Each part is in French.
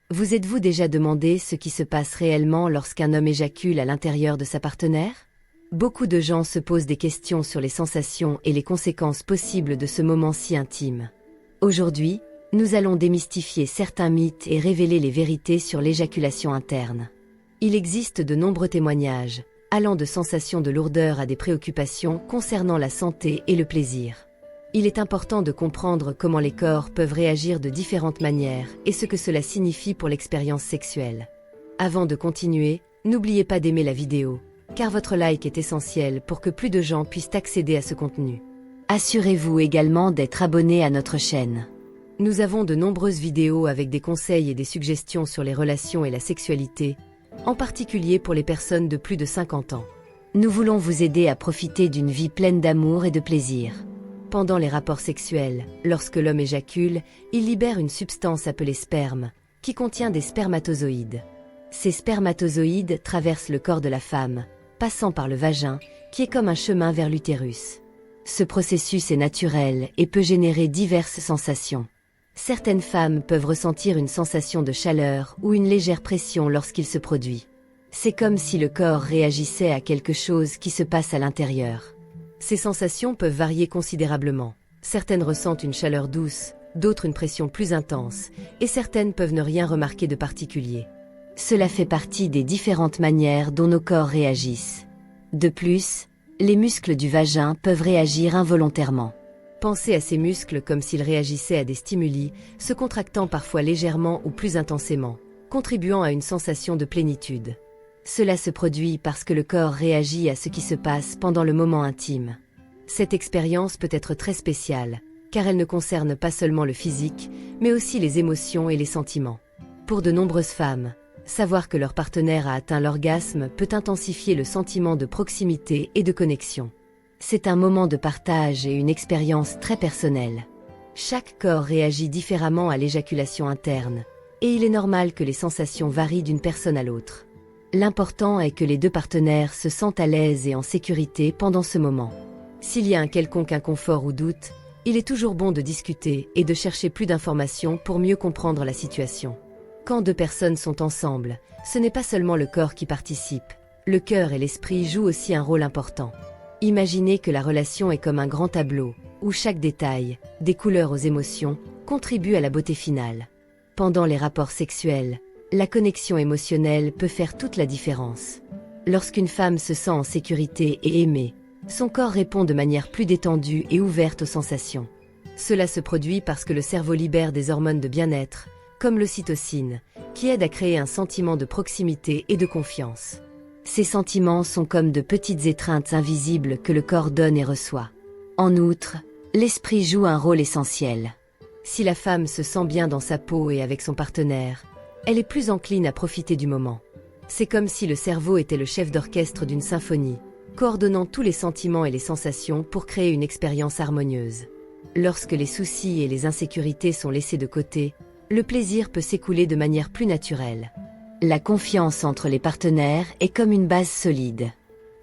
Vous êtes-vous déjà demandé ce qui se passe réellement lorsqu'un homme éjacule à l'intérieur de sa partenaire? Beaucoup de gens se posent des questions sur les sensations et les conséquences possibles de ce moment si intime. Aujourd'hui, nous allons démystifier certains mythes et révéler les vérités sur l'éjaculation interne. Il existe de nombreux témoignages, allant de sensations de lourdeur à des préoccupations concernant la santé et le plaisir. Il est important de comprendre comment les corps peuvent réagir de différentes manières et ce que cela signifie pour l'expérience sexuelle. Avant de continuer, n'oubliez pas d'aimer la vidéo, car votre like est essentiel pour que plus de gens puissent accéder à ce contenu. Assurez-vous également d'être abonné à notre chaîne. Nous avons de nombreuses vidéos avec des conseils et des suggestions sur les relations et la sexualité, en particulier pour les personnes de plus de 50 ans. Nous voulons vous aider à profiter d'une vie pleine d'amour et de plaisir. Pendant les rapports sexuels, lorsque l'homme éjacule, il libère une substance appelée sperme, qui contient des spermatozoïdes. Ces spermatozoïdes traversent le corps de la femme, passant par le vagin, qui est comme un chemin vers l'utérus. Ce processus est naturel et peut générer diverses sensations. Certaines femmes peuvent ressentir une sensation de chaleur ou une légère pression lorsqu'il se produit. C'est comme si le corps réagissait à quelque chose qui se passe à l'intérieur. Ces sensations peuvent varier considérablement. Certaines ressentent une chaleur douce, d'autres une pression plus intense, et certaines peuvent ne rien remarquer de particulier. Cela fait partie des différentes manières dont nos corps réagissent. De plus, les muscles du vagin peuvent réagir involontairement. Pensez à ces muscles comme s'ils réagissaient à des stimuli, se contractant parfois légèrement ou plus intensément, contribuant à une sensation de plénitude. Cela se produit parce que le corps réagit à ce qui se passe pendant le moment intime. Cette expérience peut être très spéciale, car elle ne concerne pas seulement le physique, mais aussi les émotions et les sentiments. Pour de nombreuses femmes, savoir que leur partenaire a atteint l'orgasme peut intensifier le sentiment de proximité et de connexion. C'est un moment de partage et une expérience très personnelle. Chaque corps réagit différemment à l'éjaculation interne, et il est normal que les sensations varient d'une personne à l'autre. L'important est que les deux partenaires se sentent à l'aise et en sécurité pendant ce moment. S'il y a un quelconque inconfort ou doute, il est toujours bon de discuter et de chercher plus d'informations pour mieux comprendre la situation. Quand deux personnes sont ensemble, ce n'est pas seulement le corps qui participe, le cœur et l'esprit jouent aussi un rôle important. Imaginez que la relation est comme un grand tableau, où chaque détail, des couleurs aux émotions, contribue à la beauté finale. Pendant les rapports sexuels, la connexion émotionnelle peut faire toute la différence. Lorsqu'une femme se sent en sécurité et aimée, son corps répond de manière plus détendue et ouverte aux sensations. Cela se produit parce que le cerveau libère des hormones de bien-être, comme l'ocytocine, qui aident à créer un sentiment de proximité et de confiance. Ces sentiments sont comme de petites étreintes invisibles que le corps donne et reçoit. En outre, l'esprit joue un rôle essentiel. Si la femme se sent bien dans sa peau et avec son partenaire, elle est plus encline à profiter du moment. C'est comme si le cerveau était le chef d'orchestre d'une symphonie, coordonnant tous les sentiments et les sensations pour créer une expérience harmonieuse. Lorsque les soucis et les insécurités sont laissés de côté, le plaisir peut s'écouler de manière plus naturelle. La confiance entre les partenaires est comme une base solide.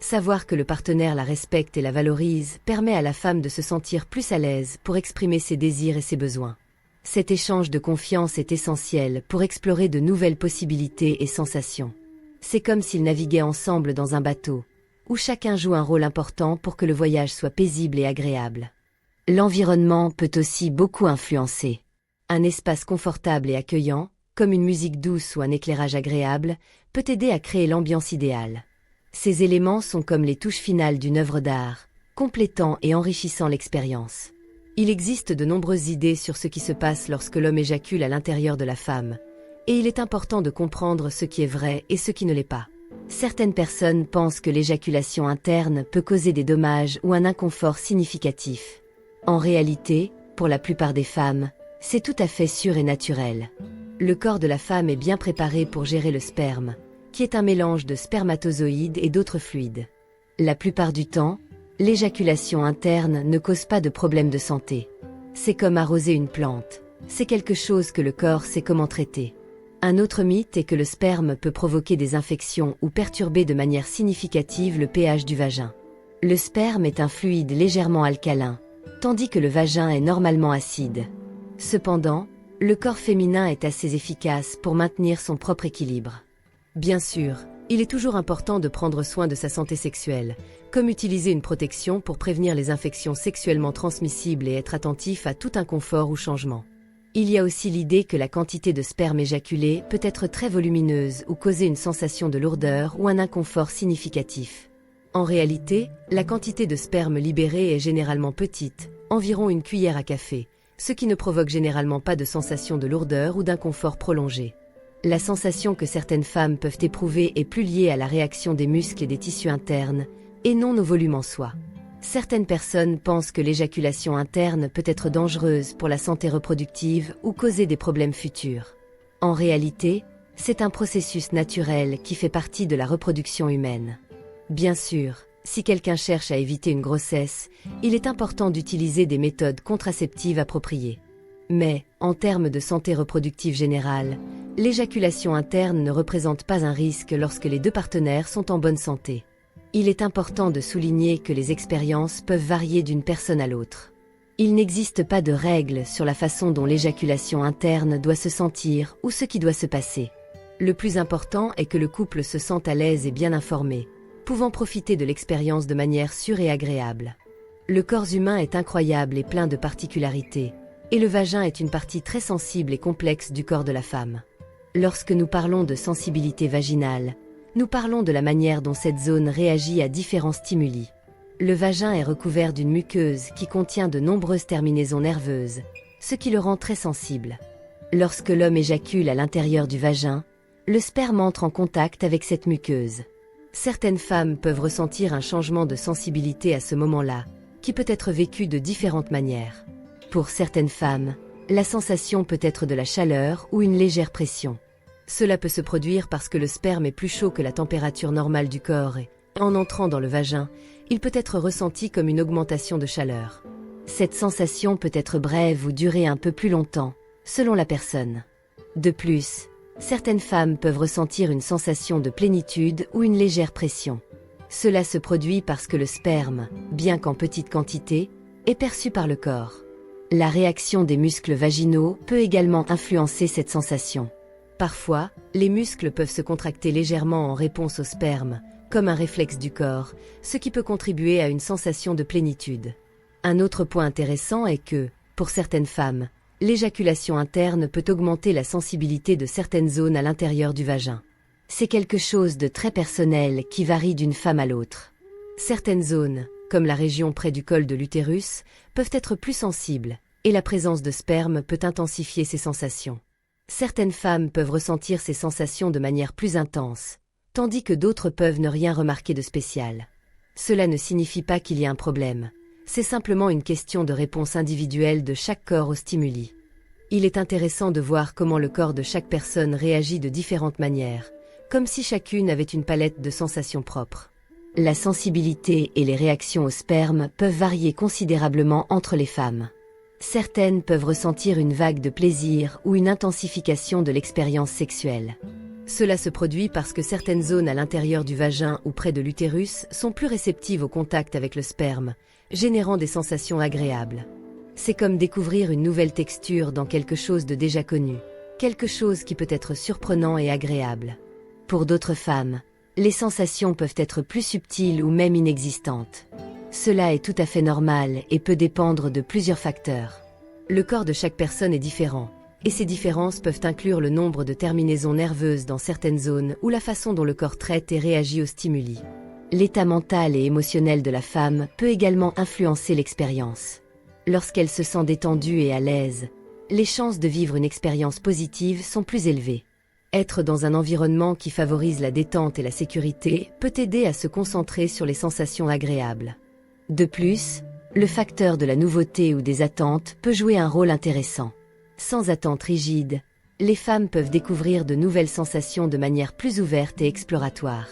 Savoir que le partenaire la respecte et la valorise permet à la femme de se sentir plus à l'aise pour exprimer ses désirs et ses besoins. Cet échange de confiance est essentiel pour explorer de nouvelles possibilités et sensations. C'est comme s'ils naviguaient ensemble dans un bateau, où chacun joue un rôle important pour que le voyage soit paisible et agréable. L'environnement peut aussi beaucoup influencer. Un espace confortable et accueillant, comme une musique douce ou un éclairage agréable, peut aider à créer l'ambiance idéale. Ces éléments sont comme les touches finales d'une œuvre d'art, complétant et enrichissant l'expérience. Il existe de nombreuses idées sur ce qui se passe lorsque l'homme éjacule à l'intérieur de la femme, et il est important de comprendre ce qui est vrai et ce qui ne l'est pas. Certaines personnes pensent que l'éjaculation interne peut causer des dommages ou un inconfort significatif. En réalité, pour la plupart des femmes, c'est tout à fait sûr et naturel. Le corps de la femme est bien préparé pour gérer le sperme, qui est un mélange de spermatozoïdes et d'autres fluides. La plupart du temps, l'éjaculation interne ne cause pas de problème de santé. C'est comme arroser une plante, c'est quelque chose que le corps sait comment traiter. Un autre mythe est que le sperme peut provoquer des infections ou perturber de manière significative le pH du vagin. Le sperme est un fluide légèrement alcalin, tandis que le vagin est normalement acide. Cependant, le corps féminin est assez efficace pour maintenir son propre équilibre. Bien sûr, il est toujours important de prendre soin de sa santé sexuelle, comme utiliser une protection pour prévenir les infections sexuellement transmissibles et être attentif à tout inconfort ou changement. Il y a aussi l'idée que la quantité de sperme éjaculé peut être très volumineuse ou causer une sensation de lourdeur ou un inconfort significatif. En réalité, la quantité de sperme libérée est généralement petite, environ une cuillère à café, ce qui ne provoque généralement pas de sensation de lourdeur ou d'inconfort prolongé. La sensation que certaines femmes peuvent éprouver est plus liée à la réaction des muscles et des tissus internes, et non au volume en soi. Certaines personnes pensent que l'éjaculation interne peut être dangereuse pour la santé reproductive ou causer des problèmes futurs. En réalité, c'est un processus naturel qui fait partie de la reproduction humaine. Bien sûr, si quelqu'un cherche à éviter une grossesse, il est important d'utiliser des méthodes contraceptives appropriées. Mais, en termes de santé reproductive générale, l'éjaculation interne ne représente pas un risque lorsque les deux partenaires sont en bonne santé. Il est important de souligner que les expériences peuvent varier d'une personne à l'autre. Il n'existe pas de règles sur la façon dont l'éjaculation interne doit se sentir ou ce qui doit se passer. Le plus important est que le couple se sente à l'aise et bien informé, pouvant profiter de l'expérience de manière sûre et agréable. Le corps humain est incroyable et plein de particularités, et le vagin est une partie très sensible et complexe du corps de la femme. Lorsque nous parlons de sensibilité vaginale, nous parlons de la manière dont cette zone réagit à différents stimuli. Le vagin est recouvert d'une muqueuse qui contient de nombreuses terminaisons nerveuses, ce qui le rend très sensible. Lorsque l'homme éjacule à l'intérieur du vagin, le sperme entre en contact avec cette muqueuse. Certaines femmes peuvent ressentir un changement de sensibilité à ce moment-là, qui peut être vécu de différentes manières. Pour certaines femmes, la sensation peut être de la chaleur ou une légère pression. Cela peut se produire parce que le sperme est plus chaud que la température normale du corps et, en entrant dans le vagin, il peut être ressenti comme une augmentation de chaleur. Cette sensation peut être brève ou durer un peu plus longtemps, selon la personne. De plus, certaines femmes peuvent ressentir une sensation de plénitude ou une légère pression. Cela se produit parce que le sperme, bien qu'en petite quantité, est perçu par le corps. La réaction des muscles vaginaux peut également influencer cette sensation. Parfois, les muscles peuvent se contracter légèrement en réponse au sperme, comme un réflexe du corps, ce qui peut contribuer à une sensation de plénitude. Un autre point intéressant est que, pour certaines femmes, l'éjaculation interne peut augmenter la sensibilité de certaines zones à l'intérieur du vagin. C'est quelque chose de très personnel qui varie d'une femme à l'autre. Certaines zones, comme la région près du col de l'utérus, peuvent être plus sensibles, et la présence de sperme peut intensifier ces sensations. Certaines femmes peuvent ressentir ces sensations de manière plus intense, tandis que d'autres peuvent ne rien remarquer de spécial. Cela ne signifie pas qu'il y a un problème, c'est simplement une question de réponse individuelle de chaque corps aux stimuli. Il est intéressant de voir comment le corps de chaque personne réagit de différentes manières, comme si chacune avait une palette de sensations propres. La sensibilité et les réactions au sperme peuvent varier considérablement entre les femmes. Certaines peuvent ressentir une vague de plaisir ou une intensification de l'expérience sexuelle. Cela se produit parce que certaines zones à l'intérieur du vagin ou près de l'utérus sont plus réceptives au contact avec le sperme, générant des sensations agréables. C'est comme découvrir une nouvelle texture dans quelque chose de déjà connu, quelque chose qui peut être surprenant et agréable. Pour d'autres femmes, les sensations peuvent être plus subtiles ou même inexistantes. Cela est tout à fait normal et peut dépendre de plusieurs facteurs. Le corps de chaque personne est différent, et ces différences peuvent inclure le nombre de terminaisons nerveuses dans certaines zones ou la façon dont le corps traite et réagit aux stimuli. L'état mental et émotionnel de la femme peut également influencer l'expérience. Lorsqu'elle se sent détendue et à l'aise, les chances de vivre une expérience positive sont plus élevées. Être dans un environnement qui favorise la détente et la sécurité peut aider à se concentrer sur les sensations agréables. De plus, le facteur de la nouveauté ou des attentes peut jouer un rôle intéressant. Sans attente rigide, les femmes peuvent découvrir de nouvelles sensations de manière plus ouverte et exploratoire.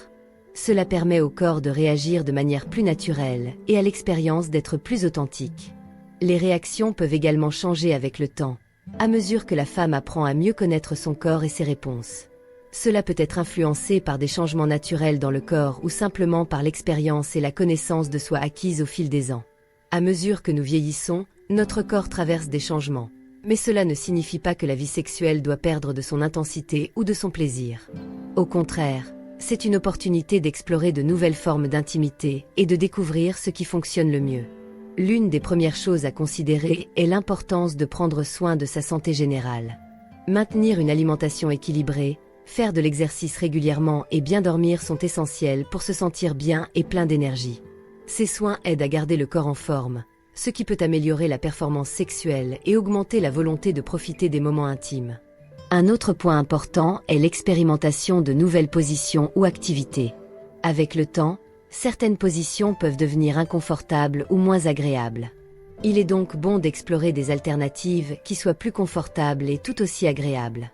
Cela permet au corps de réagir de manière plus naturelle et à l'expérience d'être plus authentique. Les réactions peuvent également changer avec le temps, à mesure que la femme apprend à mieux connaître son corps et ses réponses. Cela peut être influencé par des changements naturels dans le corps ou simplement par l'expérience et la connaissance de soi acquise au fil des ans. À mesure que nous vieillissons, notre corps traverse des changements. Mais cela ne signifie pas que la vie sexuelle doit perdre de son intensité ou de son plaisir. Au contraire, c'est une opportunité d'explorer de nouvelles formes d'intimité et de découvrir ce qui fonctionne le mieux. L'une des premières choses à considérer est l'importance de prendre soin de sa santé générale. Maintenir une alimentation équilibrée, faire de l'exercice régulièrement et bien dormir sont essentiels pour se sentir bien et plein d'énergie. Ces soins aident à garder le corps en forme, ce qui peut améliorer la performance sexuelle et augmenter la volonté de profiter des moments intimes. Un autre point important est l'expérimentation de nouvelles positions ou activités. Avec le temps, certaines positions peuvent devenir inconfortables ou moins agréables. Il est donc bon d'explorer des alternatives qui soient plus confortables et tout aussi agréables.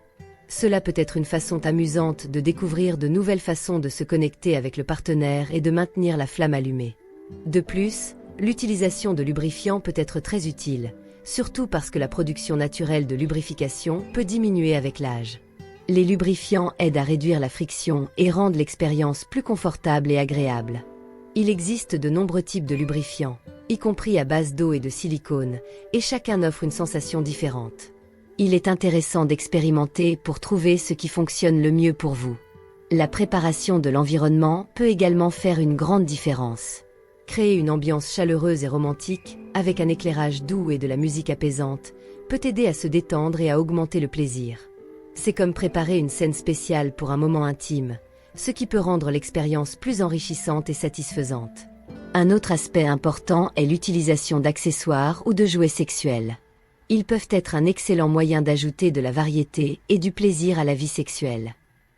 Cela peut être une façon amusante de découvrir de nouvelles façons de se connecter avec le partenaire et de maintenir la flamme allumée. De plus, l'utilisation de lubrifiants peut être très utile, surtout parce que la production naturelle de lubrification peut diminuer avec l'âge. Les lubrifiants aident à réduire la friction et rendent l'expérience plus confortable et agréable. Il existe de nombreux types de lubrifiants, y compris à base d'eau et de silicone, et chacun offre une sensation différente. Il est intéressant d'expérimenter pour trouver ce qui fonctionne le mieux pour vous. La préparation de l'environnement peut également faire une grande différence. Créer une ambiance chaleureuse et romantique, avec un éclairage doux et de la musique apaisante, peut aider à se détendre et à augmenter le plaisir. C'est comme préparer une scène spéciale pour un moment intime, ce qui peut rendre l'expérience plus enrichissante et satisfaisante. Un autre aspect important est l'utilisation d'accessoires ou de jouets sexuels. Ils peuvent être un excellent moyen d'ajouter de la variété et du plaisir à la vie sexuelle.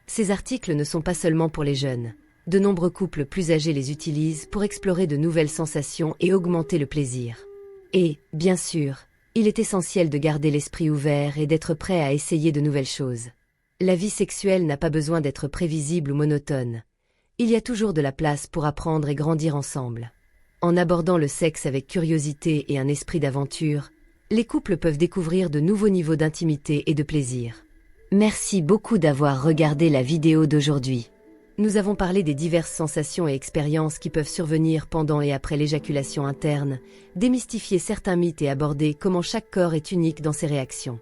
Ces articles ne sont pas seulement pour les jeunes. De nombreux couples plus âgés les utilisent pour explorer de nouvelles sensations et augmenter le plaisir. Et, bien sûr, il est essentiel de garder l'esprit ouvert et d'être prêt à essayer de nouvelles choses. La vie sexuelle n'a pas besoin d'être prévisible ou monotone. Il y a toujours de la place pour apprendre et grandir ensemble. En abordant le sexe avec curiosité et un esprit d'aventure, les couples peuvent découvrir de nouveaux niveaux d'intimité et de plaisir. Merci beaucoup d'avoir regardé la vidéo d'aujourd'hui. Nous avons parlé des diverses sensations et expériences qui peuvent survenir pendant et après l'éjaculation interne, démystifier certains mythes et aborder comment chaque corps est unique dans ses réactions.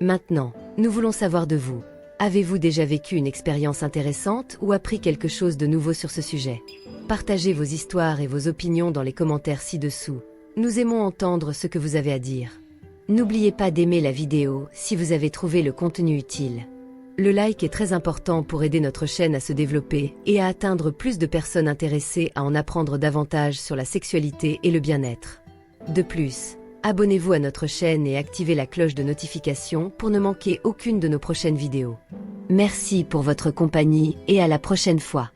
Maintenant, nous voulons savoir de vous. Avez-vous déjà vécu une expérience intéressante ou appris quelque chose de nouveau sur ce sujet? Partagez vos histoires et vos opinions dans les commentaires ci-dessous. Nous aimons entendre ce que vous avez à dire. N'oubliez pas d'aimer la vidéo si vous avez trouvé le contenu utile. Le like est très important pour aider notre chaîne à se développer et à atteindre plus de personnes intéressées à en apprendre davantage sur la sexualité et le bien-être. De plus, abonnez-vous à notre chaîne et activez la cloche de notification pour ne manquer aucune de nos prochaines vidéos. Merci pour votre compagnie et à la prochaine fois.